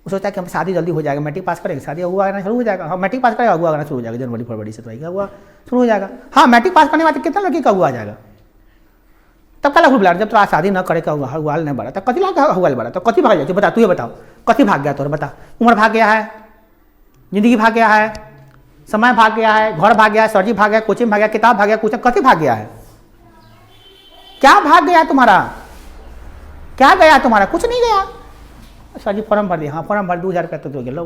वो सोचता है कि हम शादी जल्दी हो जाएगा, मैट्रिक पास करेंगे शादी हुआ आना शुरू हो जाएगा। हाँ मैट्रिक पास करेगा हुआ आना शुरू हो जाएगा, जनवरी फरवरी से तो हुआ शुरू हो जाएगा। हाँ मैट्रिक पास करने के बाद कितना लड़की का हुआ आ जाएगा, तब कल बुला जब तो शादी न करे का हुआ नहीं बढ़ा, तब कथी लगा हुआ बढ़ा, तो कथी भाग जाए, बता तू ये बताओ कथी भाग गया, तो बता, उम्र भाग गया है, जिंदगी भाग गया है, समय भाग गया है, घर भाग गया है, सरजी भाग गया, कोचिंग भाग गया, किताब भाग गया, कुछ कथी भाग गया है, क्या भाग गया तुम्हारा, क्या गया तुम्हारा, कुछ नहीं गया। सर जी फॉर्म भर दिया, हाँ फॉर्म भर 2000 रुपया तो दोगे लो,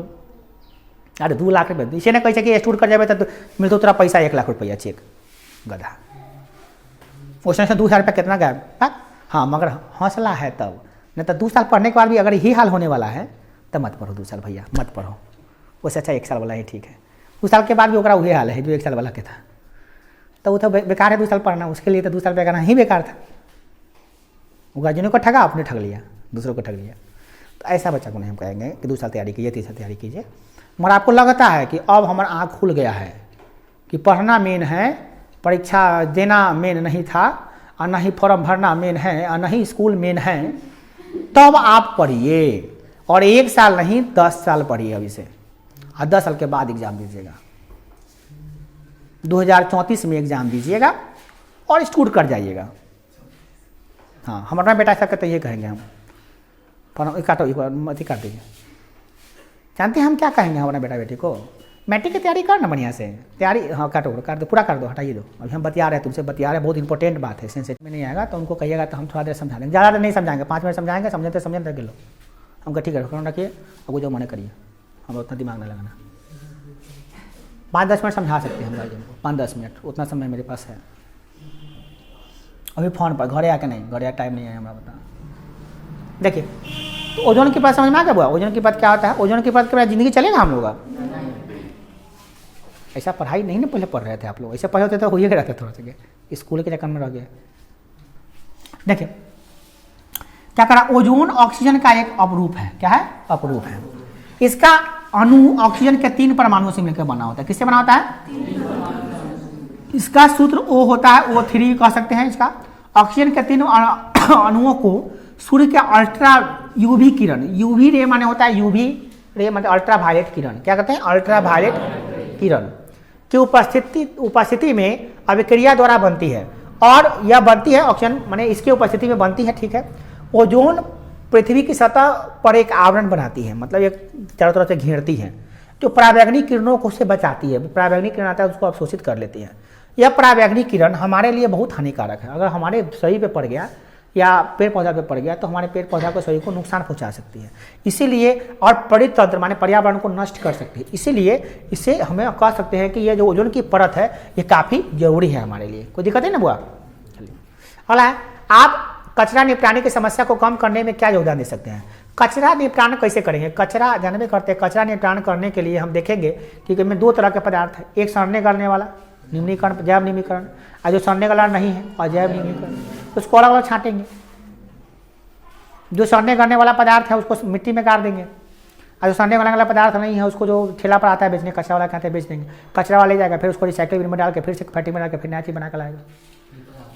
अरे 2 लाख रुपये इसे ना कैसे कि स्टूड कर जाए तो मिल तो तेरा पैसा 1 लाख रुपया चेक गधा, उसने से 2000 रुपया कितना गया। हाँ मगर हौसला है तब, नहीं तो 2 साल पढ़ने के बाद भी अगर यही हाल होने वाला है तो मत पढ़ो 2 साल भैया, मत पढ़ो, उससे अच्छा 1 साल वाला ही ठीक है। 2 साल के बाद भी वही हाल है जो 1 साल वाला के था, तो वो तो बेकार है 2 साल पढ़ना, उसके लिए तो 2 साल बेकार ही बेकार था। वो गार्जियनों को ठगा, आपने ठग लिया, दूसरों को ठग लिया। तो ऐसा बच्चा को नहीं हम कहेंगे कि 2 साल तैयारी कीजिए, 3 साल तैयारी कीजिए। मगर आपको लगता है कि अब हमारा आँख खुल गया है कि पढ़ना मेन है, परीक्षा देना मेन नहीं था, और न ही फॉर्म भरना मेन है, और न ही स्कूल मेन है, तब आप पढ़िए, और 1 साल नहीं 10 साल पढ़िए अभी से, और 10 साल के बाद एग्जाम दीजिएगा, 2034 में एग्जाम दीजिएगा और स्टूड कर जाइएगा। हाँ हमारा बेटा ऐसा करते ये कहेंगे हम, पर काटो एक बार मत ही काट दीजिए। जानते हैं हम क्या कहेंगे हमारा बेटा बेटी को, मैट्रिक की तैयारी कर ना बढ़िया से, तैयारी हाँ काटो कर दो, पूरा कर दो, हटाइए दो, अभी हम बतिया रहे हैं तुमसे, बतिया रहे हैं, बहुत इंपॉर्टेंट बात है, सेंसिटिव में नहीं आएगा तो उनको कहिएगा तो हम थोड़ा देर समझा देंगे, ज़्यादा देर नहीं समझाएंगे, 5 मिनट समझाएंगे, समझते समझते लो हमको ठीक है, रखिए अब जो मने करिए, हम उतना दिमाग नहीं लगाना, 5-10 मिनट समझा सकते हैं हम गार्जियन को, 5-10 मिनट उतना समय मेरे पास है। अभी फ़ोन पर घरे आके नहीं, घरे टाइम नहीं है हमारा, बता देखिए। तो ओजोन की परत समझ में आ गया बुआ, ओजोन की परत क्या होता है, ओजोन की परत के बाद जिंदगी चलेगा हम लोग। ऐसा पढ़ाई नहीं ना पहले पढ़ रहे थे आप लोग, ऐसे पढ़े होते तो हो ही रहते थोड़ा सा, स्कूल के चक्कर में रह गए। देखिए क्या करा, ओजोन ऑक्सीजन का एक अपरूप है, क्या है अपरूप है, इसका अणु ऑक्सीजन के 3 परमाणुओं से मिलकर बना होता है, किससे बना होता है, इसका सूत्र O होता है, O3 कह सकते हैं इसका। ऑक्सीजन के 3 अणुओं को सूर्य के अल्ट्रा यूवी किरण, यूवी रे माने होता है, यूवी रे मतलब अल्ट्रा वायलेट किरण, क्या कहते हैं अल्ट्रा वायलेट किरण की उपस्थिति में अभिक्रिया द्वारा बनती है, और यह बनती है ऑक्सीजन माने इसकी उपस्थिति में बनती है, ठीक है। ओजोन पृथ्वी की सतह पर एक आवरण बनाती है, मतलब एक चारों तरफ से घेरती है, जो पराबैंगनी किरणों को से बचाती है, पराबैंगनी किरण आता है उसको अवशोषित कर लेती है। यह पराबैंगनी किरण हमारे लिए बहुत हानिकारक है, अगर हमारे शरीर पे पड़ गया या पेड़ पौधा पे पड़ गया तो हमारे पेड़ पौधा को शरीर को नुकसान पहुंचा सकती है, इसीलिए और परितंत्र माने पर्यावरण को नष्ट कर सकती है, इसीलिए इसे हमें कह सकते हैं कि यह जो ओजोन की परत है ये काफ़ी जरूरी है हमारे लिए। कोई दिक्कत है ना बुआ। चलिए अगला है, आप कचरा निपटाने की समस्या को कम करने में क्या योगदान दे सकते हैं। कचरा निपटान कैसे करेंगे, कचरा जानबे करते हैं, कचरा निपटान करने के लिए हम देखेंगे कि इसमें 2 तरह के पदार्थ है, एक सड़ने गलने वाला निम्नीकरण जैव निम्नीकरण, और जो सड़ने वाला नहीं है अजैव निम्नीकरण, उसको अलग अलग छाटेंगे। जो सड़ने गलने वाला पदार्थ है उसको मिट्टी में गाड़ देंगे, और जो सड़ने वाला पदार्थ नहीं है उसको जो ठेला पर आता है बेचने, कचरा वाला कहते हैं बेच देंगे, कचरा वाला ले जाएगा, फिर उसको रिसाइकिल बिन में डाल के फिर से फैक्ट्री में डाल के फिर नया चीज बना कर लाएगा,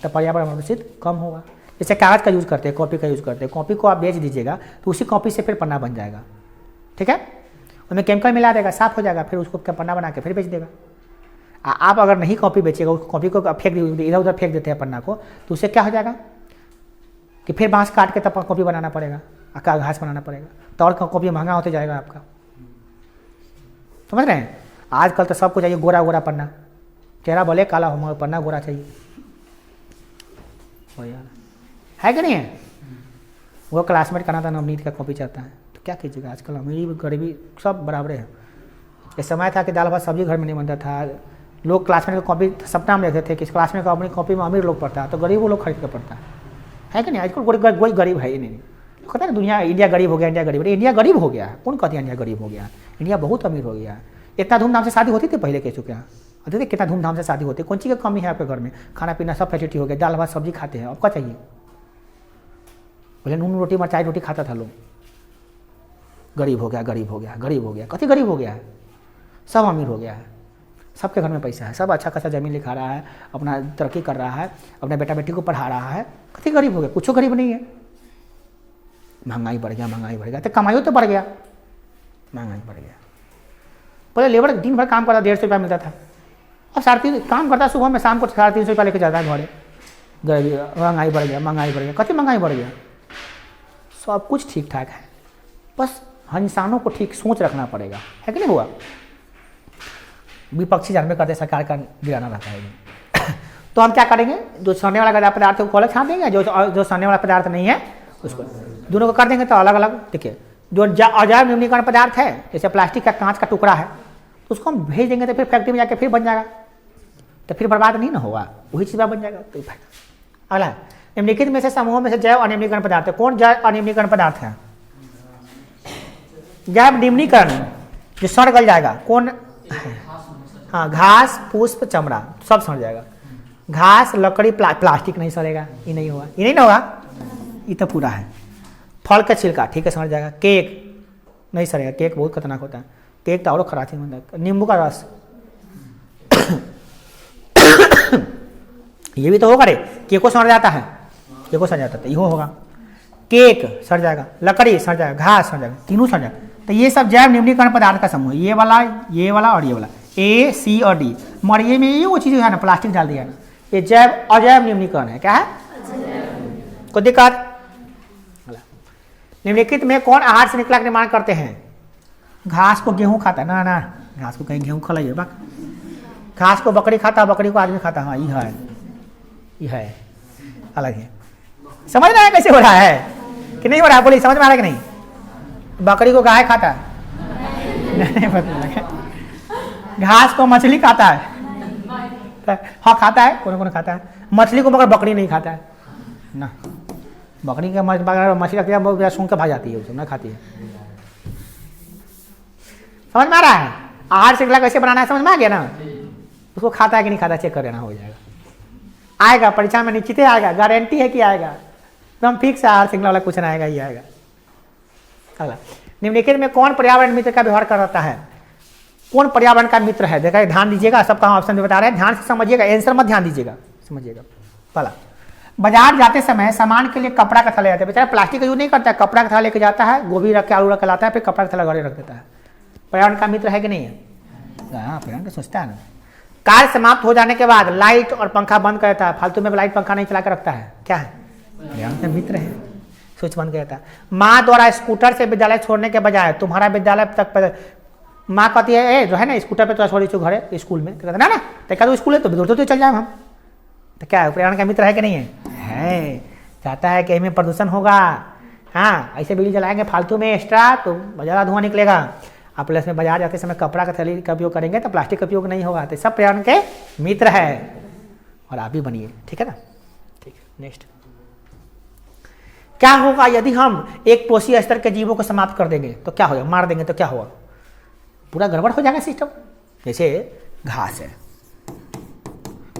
तो पर्यावरण दूषित कम होगा। जैसे कागज़ का यूज़ करते हैं, कॉपी का यूज़ करते हैं, कॉपी को आप बेच दीजिएगा तो उसी कॉपी से फिर पन्ना बन जाएगा, ठीक है, उसमें केमिकल मिला देगा, साफ हो जाएगा, फिर उसको पन्ना बना के फिर बेच देगा। आप अगर नहीं कॉपी बेचेगा, उस कॉपी को फेंक इधर उधर फेंक देते हैं पन्ना को, तो उससे क्या हो जाएगा कि फिर बांस काट के तब कॉपी बनाना पड़ेगा, घास बनाना पड़ेगा, तो और कॉपी महंगा होते जाएगा आपका, समझ रहे हैं। आजकल तो सबको चाहिए गोरा गोरा पन्ना, चेहरा भले काला हो मगर पन्ना गोरा चाहिए, हो यार, है कि नहीं है? वो क्लासमेट का ना था नवनीत का कॉपी चाहता है, तो क्या कीजिएगा, आजकल अमीरी गरीबी सब बराबर है। ये समय था कि दाल भात सब्जी घर में नहीं बनता था, लोग क्लासमेट का कॉपी सपना में देखते थे कि इस क्लासमेट का अपनी कॉपी में अमीर लोग पढ़ता है तो गरीब वो लोग खरीद कर पढ़ता है कि नहीं? आजकल कोई गरीब है ही नहीं। कहता है ना दुनिया, इंडिया गरीब हो गया, इंडिया गरीब, इंडिया गरीब हो गया, कौन कहते हैं इंडिया गरीब हो गया? इंडिया बहुत अमीर हो गया। इतना धूमधाम से शादी होती थी पहले, कह चुके हैं, देखिए कितना धूमधाम से शादी होती है। कौन चीज़ की कमी है आपके घर में? खाना पीना सब फैसिलिटी हो गया, दाल भात सब्जी खाते हैं, अब क्या चाहिए? पहले नून रोटी मिर्चाई रोटी खाता था लोग। गरीब हो गया, गरीब हो गया, गरीब हो गया, कथी गरीब हो गया है? सब अमीर हो गया है, सबके घर में पैसा है, सब अच्छा खासा ज़मीन लिखा रहा है, अपना तरक्की कर रहा है, अपने बेटा बेटी को पढ़ा रहा है। कथी गरीब हो गया? कुछ गरीब नहीं है। महंगाई बढ़ गया, महंगाई बढ़ गया, तो कमाई तो बढ़ गया, महंगाई बढ़ गया। पहले लेबर दिन भर काम करता 150 रुपया मिलता था, अब 350 काम करता सुबह में, शाम को 350 रुपया लेके जाता है घरे। गरीबी, महंगाई बढ़ गया, महंगाई बढ़ गया, कथी महंगाई बढ़ गया? सब कुछ ठीक ठाक है, बस हर इंसानों को ठीक सोच रखना पड़ेगा, है कि नहीं हुआ? विपक्षी जानबे करते सरकार का गिराना रहता है। तो हम क्या करेंगे, जो सड़ने वाला गदा पदार्थ है वो अलग छान देंगे, जो सड़ने वाला पदार्थ नहीं है उसको दोनों को कर देंगे तो अलग अलग। देखिए जो अजैव न्यूनीकरण पदार्थ है, जैसे प्लास्टिक का कांच का टुकड़ा है, उसको हम भेज देंगे तो फिर फैक्ट्री में जाकर फिर बन जाएगा, तो फिर बर्बाद नहीं ना होगा, वही चीज़ बन जाएगा, तो फायदा। अगला निम्नलिखित में से समूहों में से जैव अनिम्नीकरण पदार्थ है, कौन जैव अनिम्नीकरण पदार्थ है? जैव निम्नीकरण जो सड़ गल जाएगा, कौन? हाँ, घास, पुष्प, चमड़ा सब सड़ जाएगा। घास, लकड़ी, प्लास्टिक नहीं सड़ेगा, ये नहीं होगा, ये नहीं ना होगा, ये तो पूरा है। फल का छिलका ठीक है सड़ जाएगा। केक नहीं सड़ेगा, केक बहुत खतरनाक होता है, केक तो और खराब चीज बनता है। नींबू का रस ये भी तो होगा रे, केको सड़ जाता है, केको सड़ जाता है, ये होगा। केक सड़ जाएगा, लकड़ी सड़ जाएगा, घास सड़ जाएगा, तीनों सड़ जाएगा। तो ये सब जैव निम्नीकरण पदार्थ का समूह है, ये वाला और ये वाला, ए, सी और डी। मगर ये में ये वो चीज़ है ना, प्लास्टिक डाल दिया ना, ये जैव अजैव निम्नीकरण है। क्या है? कोई दिक्कत? निम्नलिखित में कौन आहार से निकला निर्माण करते हैं? घास को गेहूं खाता है ना, ना घास को कहीं गेहूं खिलाइए बा, घास को बकरी खाता है, बकरी को आदमी खाता है, हाँ ये है अलग है। समझ रहा है कैसे हो रहा है कि नहीं हो रहा है? बोलिए समझ में आ रहा है कि नहीं? बकरी को गाय खाता है, नहीं पता। घास को मछली खाता है, हाँ खाता है, कौन खाता है मछली को, मगर बकरी नहीं खाता है ना। बकरी का मछली रखती है, बहुत सूंघ के भाग जाती है, उसे ना खाती है। समझ में आ रहा है? आहार श्रृंखला कैसे बनाना है समझ में आ गया ना? उसको खाता है कि नहीं खाता चेक कर लेना, हो जाएगा। आएगा परीक्षा में निश्चित ही आएगा, गारंटी है कि आएगा, एकदम फिक्स है। आहार श्रृंखला वाला क्वेश्चन आएगा ही आएगा। अगला, निम्नलिखित में कौन पर्यावरण मित्र का व्यवहार करता है? कौन पर्यावरण का मित्र है? देखा, ध्यान दीजिएगा, सबका ऑप्शन भी बता रहे हैं, ध्यान से समझिएगा, आंसर मत ध्यान दीजिएगा, समझिएगा। पहला, बाजार जाते समय सामान के लिए कपड़ा का थैला जाता है, बेचारा प्लास्टिक का यूज नहीं करता है, कपड़ा का थैला लेके जाता है, गोभी रख के आलू रख के लाता है, फिर कपड़ा का थैला घरे रख देता है। पर्यावरण का मित्र है कि नहीं है? हाँ, पर्यावरण का सोचता है ना। कार्य समाप्त हो जाने के बाद लाइट और पंखा बंद करता है, फालतू में लाइट पंखा नहीं चला के रखता है, क्या है? पर्यावरण का मित्र है, स्विच बंद करता है। माँ द्वारा स्कूटर से विद्यालय छोड़ने के बजाय तुम्हारा विद्यालय तक, माँ कहती है ए जो है ना स्कूटर पे तो छोड़ी छो घरे स्कूल में, कहते ना ना तो क्या स्कूल है तो दूर तो चल जाए हम, तो क्या है? पर्यावरण का मित्र है कि नहीं है? चाहता है कि इसमें प्रदूषण होगा, हाँ ऐसे बिजली जलाएंगे फालतू में एक्स्ट्रा तो ज़्यादा धुआं निकलेगा। आप प्लस में बाजार जाते समय कपड़ा का थैली का उपयोग करेंगे तो प्लास्टिक का उपयोग नहीं होगा। तो सब पर्यावरण के मित्र है, और आप भी बनिए, ठीक है ना? ठीक है, नेक्स्ट। क्या होगा यदि हम एक पोषी स्तर के जीवों को समाप्त कर देंगे तो क्या होगा? मार देंगे तो क्या होगा? पूरा गड़बड़ हो जाएगा सिस्टम। जैसे घास है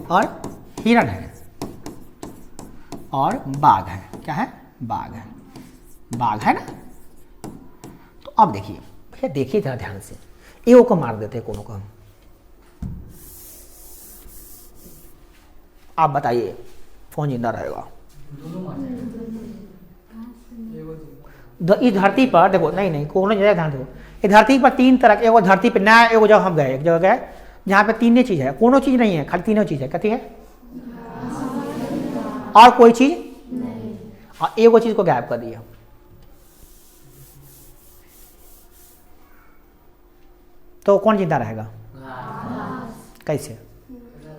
और हिरण है और बाघ है, क्या है? बाघ है, बाघ है ना। तो अब देखिए भैया, देखिए जरा ध्यान से, एओ को मार देते हैं कोनो को हम, आप बताइए कौन जिंदा रहेगा? इस धरती पर देखो, नहीं कोनो जगह ध्यान दो, इस धरती पर तीन तरह, एगो धरती पे नया, एगो जगह हम गए, एक जगह गए जहाँ पे तीनों चीज है, कोनो चीज नहीं है, खाली तीनों चीज है। कहती है और कोई चीज नहीं, और एगो चीज को गायब कर दिया। तो कौन जिंदा रहेगा? कैसे?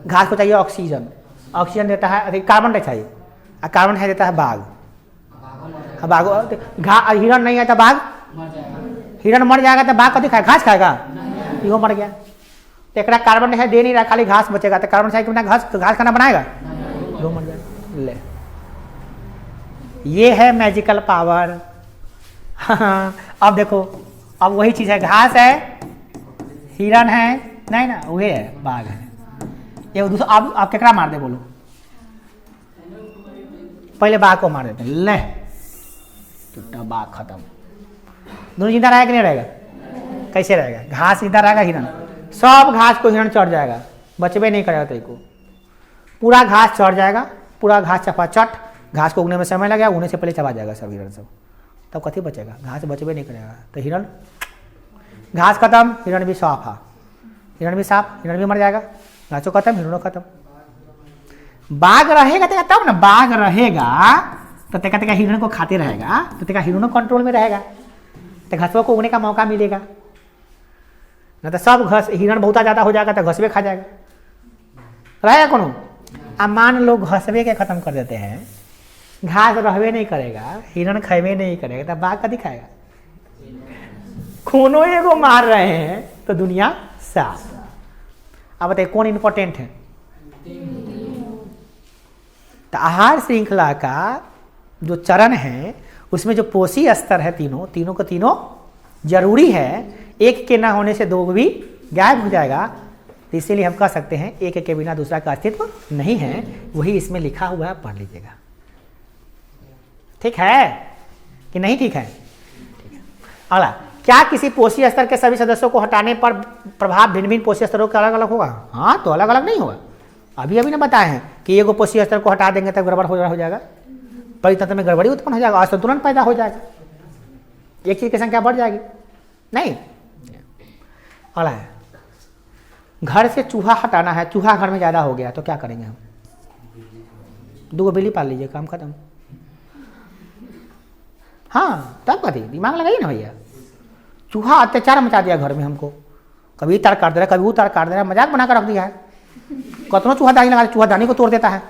घास को चाहिए ऑक्सीजन, ऑक्सीजन देता है कार्बन डाइऑक्साइड, और कार्बन डाइऑक्साइड देता है बाघ। बाघ हिरण नहीं है तो बाघ, हिरण मर जाएगा तो बाघ कभी खाएगा? घास खाएगा? यो मर गया। तो एक कार्बन डाइऑक्साइड दे नहीं रहा, खाली घास बचेगा, तो कार्बन डाइऑक्साइड के बिना घास खाना बनाएगा? यो मर जाएगा। ले, ये है मैजिकल पावर। अब देखो, अब वही चीज है, घास है, हिरण है, नहीं ना, वही है, बाघ है। ये दूसरा आप केकरा मार दे बोलो? पहले बाघ को मार देते, ले टूटा बाघ खत्म। दोनों जिंदा रहेगा कि नहीं रहेगा? कैसे रहेगा? घास जिंदा रहेगा, हिरण सब घास को हिरण चढ़ जाएगा, बचबे नहीं करेगा। तेरे को पूरा घास चढ़ जाएगा, पूरा घास चपाचट, घास को उगने में समय लगेगा, उगने से पहले चबा जाएगा सब हिरण सब, तब कथी बचेगा? घास बचबे नहीं करेगा। तो हिरण, घास खत्म, हिरण भी साफ है, हिरण भी साफ, हिरण भी मर जाएगा, घासों खत्म, हिरणों खत्म। बाघ रहेगा तब ना, बाघ रहेगा तो तेका हिरण को खाते रहेगा, तो तेका हिरणों कंट्रोल में रहेगा, तो घसवा को उगने का मौका मिलेगा। न तो सब हिरण बहुत ज़्यादा हो जाएगा तो घसवे खा जाएगा, रहेगा कौन? अब मान लो घसवे के खत्म कर देते हैं, घास रहबे नहीं करेगा, हिरण खेबे नहीं करेगा, तो बाघ कभी खाएगा? खूनो एगो मार रहे हैं तो दुनिया साफ। अब बताइए कौन इंपॉर्टेंट है? तो आहार श्रृंखला का जो चरण है उसमें जो पोषी स्तर है, तीनों को तीनों जरूरी है। एक के ना होने से दो भी गायब हो जाएगा। तो इसीलिए हम कह सकते हैं एक के बिना दूसरा का अस्तित्व नहीं है। वही इसमें लिखा हुआ है, पढ़ लीजिएगा। ठीक है कि नहीं? ठीक है। अगला, क्या किसी पोषी स्तर के सभी सदस्यों को हटाने पर प्रभाव भिन्न भिन्न पोषी स्तरों का अलग अलग होगा? हाँ, तो अलग अलग नहीं होगा। अभी ने बताए हैं कि एगो पोषी स्तर को हटा देंगे तब गड़बड़ हो जाएगा, परितंत्र में गड़बड़ी उत्पन्न हो जाएगा, असंतुलन पैदा हो जाएगा, एक चीज की संख्या बढ़ जाएगी। नहीं, अगला है, घर से चूहा हटाना है, चूहा घर में ज्यादा हो गया तो क्या करेंगे हम? 2 बिल्ली पाल लीजिए, काम खत्म। हाँ, तब कभी दिमाग लगाइए ना भैया। चूहा अत्याचार मचा दिया घर में हमको, कभी तार काट दे रहा है, कभी वो तार काट दे रहा है, मजाक बनाकर रख दिया है। कतनों चूहादानी लगा, चूहादानी को तोड़ देता है,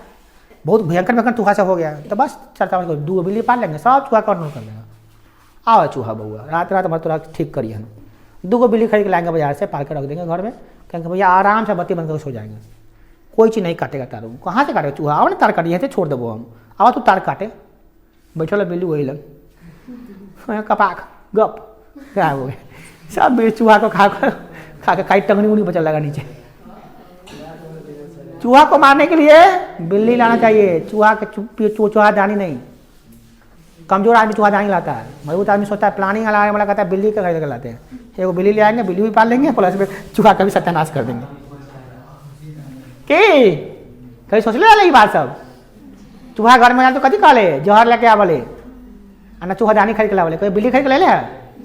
बहुत भयंकर भयंकर चूहा से हो गया। तो बस चलता 2 बिल्ली पाल लेंगे, सब चूहा कंट्रोल कर लेगा। आओ चूहा बउआ, रात भर थोड़ा ठीक करिए, हम 2 बिल्ली खरीद के लाएंगे बाजार से, पाल के रख देंगे घर में, कहेंगे भैया आराम से बत्ती बंद करके सो जाएंगे, कोई चीज़ नहीं काटेगा तार। कहाँ से काटेगा चूहा? आओ ना तार काटिए थे, छोड़ देवो हम, आओ तू तार काटे, बैठो बिल्ली वही लग कपाक गप क्या हो गए, सब बिल्ली चूहा को खा के खाई टंगनी उंगनी बचल लगा नीचे। चूहा को मारने के लिए बिल्ली लाना चाहिए, चूहादानी नहीं। कमजोर आदमी चूहादानी लाता है, मजबूत आदमी सोचता है प्लानिंग लगाने वाला कहता है बिल्ली का खरीद कर लाते हैं। एगो बिल्ली ले आएंगे, बिल्ली भी पाल लेंगे, प्लस में चूहा का भी सत्यानाश कर देंगे। कि कहीं सोच ले ये बात सब? चूहा घर में जाए तो कभी खा ले, जहर लेके आ बोले, ना चूहादानी खरीद के ला बोले, कोई बिल्ली खरीद के ले ले?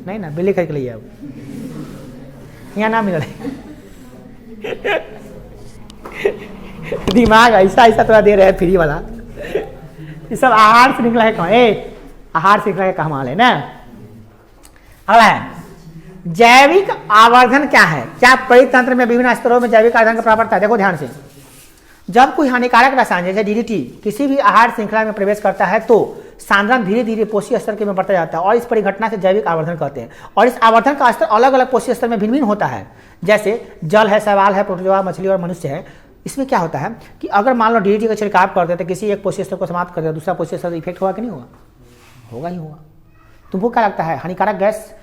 नहीं ना, बिल्ली खरीद के लिए यहाँ ना मिल रहे। दिमाग ऐसा थोड़ा दे रहे हैं फ्री वाला। ये सब आहार श्रृंखला है, कौन आहार श्रृंखला का कमाल है ना। अगला है, जैविक आवर्धन क्या है? क्या परितंत्र में विभिन्न स्तरों में जैविक आवर्धन का प्राप्त है? देखो ध्यान से, जब कोई हानिकारक रसायन जैसे डीडीटी किसी भी आहार श्रृंखला में प्रवेश करता है तो सांद्रण धीरे धीरे पोषी स्तर के में बढ़ता जाता है और इस परिघटना से जैविक आवर्धन कहते हैं। और इस आवर्धन का स्तर अलग अलग पोषी स्तर में भिन्न भिन्न होता है। जैसे जल है, शैवाल है, प्रोटोजोआ, मछली और मनुष्य है। इसमें क्या होता है कि अगर मान लो डीडीटी का छिड़काव कर देते, किसी एक पोषी स्तर को समाप्त कर देते, दूसरा पोषी स्तर इफेक्ट होगा कि नहीं होगा? होगा ही होगा। तुमको क्या लगता है हानिकारक गैस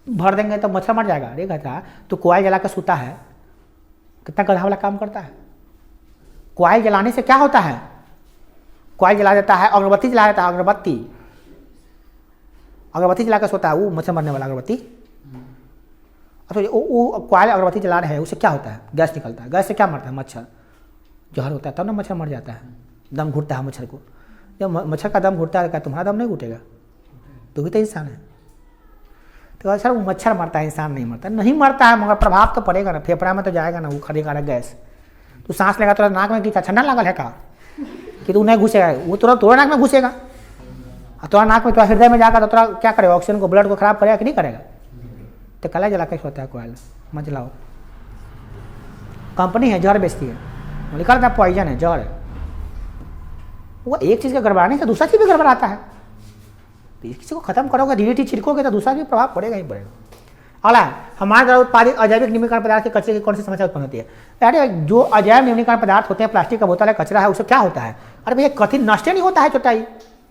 भर देंगे तो मच्छर मर जाएगा? अरे कहता तो कोयल जला कर सोता है, कितना गधा वाला काम करता है। कोयल जलाने से क्या होता है? कोयल जला देता है, अगरबत्ती जला देता है, अगरबत्ती जला कर सोता है, वो मच्छर मरने वाला अगरबत्ती। अच्छा, वो कोयल अगरबत्ती जला रहे हैं, उससे क्या होता है? गैस निकलता है, गैस से क्या मरता है? मच्छर। जहर होता है तब ना मच्छर मर जाता है, दम घुटता है मच्छर को। जब मच्छर का दम घुटता है क्या तुम्हारा दम नहीं घुटेगा? तो भी तो इंसान है। तो अच्छा, वो मच्छर मरता है, इंसान नहीं मरता। नहीं मरता है मगर प्रभाव तो पड़ेगा ना, फेफड़ा में तो जाएगा ना वो हानिकारक गैस। तू सांस लेगा तो नाक में ठंडा लगल है का कि तू नहीं घुसेगा? वो तोरा नाक में घुसेगा, तोरा नाक में, तो हृदय में जाएगा तो तोरा क्या करेगा? ऑक्सीजन को, ब्लड को खराब करेगा कि नहीं करेगा? तो कला जला कैसे होता है कोयल? मत जलाओ। कंपनी है जहर बेचती है, लिखा रहता है पॉइजन है, जहर है। वो एक चीज़ के गड़बड़ाने से दूसरा चीज़ भी गड़बड़ाता है। तो इस चीज़ को खत्म करोगे, डीडीटी छिड़कोगे तो दूसरा भी प्रभाव पड़ेगा ही पड़ेगा। अगला, हमारे द्वारा उत्पादित अजैविक निम्नीकरण पदार्थ के कचरे की कौन सी समस्या उत्पन्न होती है? अरे जो अजैव निम्नीकरण पदार्थ होते हैं, प्लास्टिक का बोतल है, कचरा है, उससे क्या होता है? अरे भैया कथित नष्ट नहीं होता है चौटाई,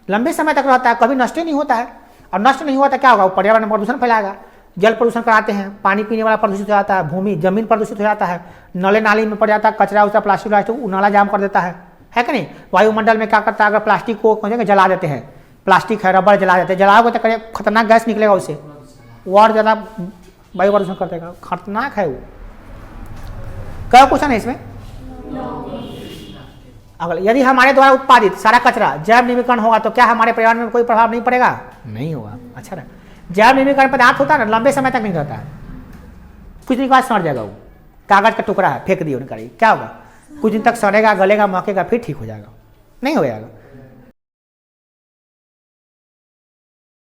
लंबे समय तक रहता है, कभी नष्ट नहीं होता है। और नष्ट नहीं हुआ तो क्या होगा? पर्यावरण में प्रदूषण फैलाएगा, जल प्रदूषण कराते हैं, पानी पीने वाला प्रदूषित हो जाता है, भूमि जमीन प्रदूषित हो जाता है, नले नाली में पड़ जाता है कचरा उचरा, प्लास्टिक नाला जाम कर देता है कि नहीं? वायुमंडल में क्या करता है? अगर प्लास्टिक को जला देते हैं, प्लास्टिक है, रबर जला देते हैं, जलाओगे तो खतरनाक गैस निकलेगा उससे, वो और ज़्यादा वायु प्रदूषण कर देगा, खतरनाक है वो। क्या क्वेश्चन है इसमें? अगला, यदि हमारे द्वारा उत्पादित सारा कचरा जैव निम्नीकरण होगा तो क्या हमारे पर्यावरण में कोई प्रभाव नहीं पड़ेगा? नहीं होगा। अच्छा ना, जैव निम्नीकरण पदार्थ होता है ना, लंबे समय तक नहीं रहता है, कुछ दिन के बाद सड़ जाएगा। वो कागज का टुकड़ा है, फेंक दिए उनका, क्या होगा? कुछ दिन तक सड़ेगा, गलेगा, महकेगा, फिर ठीक हो जाएगा, नहीं हो जाएगा।